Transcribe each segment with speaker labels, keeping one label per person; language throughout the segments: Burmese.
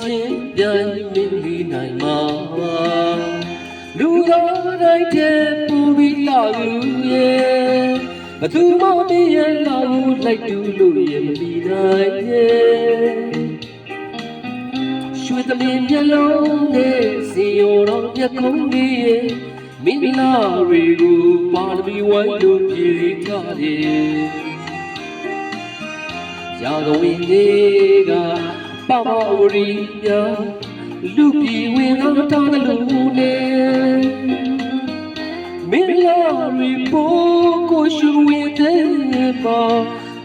Speaker 1: ချင်းပြန်မင်းလီနိုင်မှာလူသားတိုင်းတဲ့ပူပြီးလာဘူးရဲ့ဘသူမှမရလာဘူးလိုက်တူလို့ရမပြီးနိုင်ရဲ့ရွှေသမင်မျက်လုံးနဲ့စီရောတော်မျက်ခုံးလေးရဲ့မင်းလာတွေကိုပါရမီဝိုင်းလို့ပြည်ထားတယ်ရာဇဝင်တွေကပပဝရီယာလူပြည်ဝင်တော်တော်လူနဲ့မင်းလာရီပိုးကိုရှူဝဲတဲ့ပါ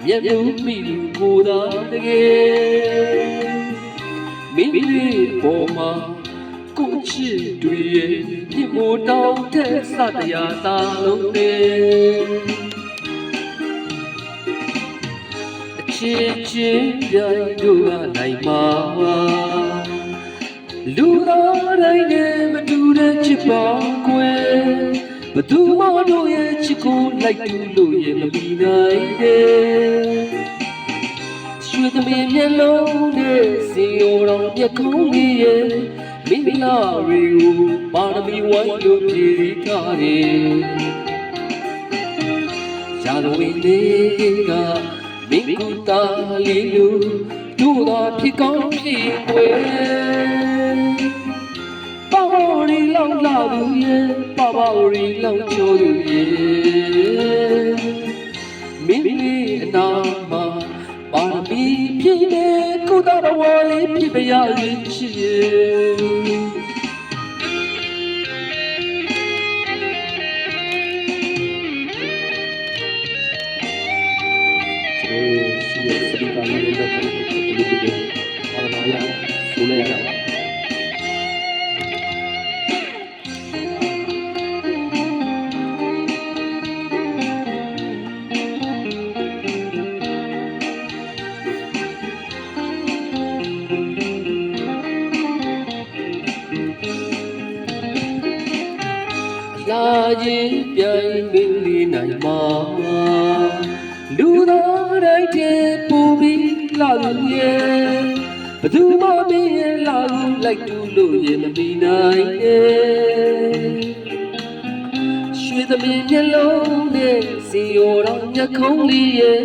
Speaker 1: မြတ်လူမိလူကိုသာတကယ်မင်းလေးပေါ်မှာကိုချစ်တွေရဲ့ဒီမိုးတောင်းတဲ့စတရားသာလုံးနဲ့ချစ်ချင်းပြိုင်တို့ကနိုင်မှာလူသားတိုင်းနဲ့မတူတဲ့ချစ်ပါကွယ်ဘသူမှတို့ရဲ့ချစ်ကိုလိုက်တူလို့ရမပြီးနိုင်တဲ့ရွှေသမင်မျက်လုံးနဲ့စီရောတော်မျက်ခုံးလေးရဲ့မင်းလာတွေကိုပါရမီဝိုင်းလို့ပြည်ထားတယ်ရာဇဝင်တွေကမင်းကူတာလေးလူတို့သာဖြစ်ကောင်းဖြစ်ွယ်ပါဝရီလောက်လာသူရဲ့ပါဝရီလောက်ချိုးသူရဲ့မင်းလေးအနာမှာပါရမီဖြစ်နေကုသတော်ဝါလေးဖြစ်ပါရစေချစ်ရဲ့စပိကာလေးနဲ့ပတ်သက်လို့ဒီဘာသာရဆိုလဲရပါလာခြင်းပြိုင်မင်းလေးနိုင်မှာလူသားတိုင်းတဲ့ပူပြီးလာလူရဲ့ဘသူမှမရလာဘူးလိုက်တူလို့ရမပြီးနိုင်ရဲ့ရွှေသမင်မျက်လုံးနဲ့စီရောတော်မျက်ခုံးလေးရဲ့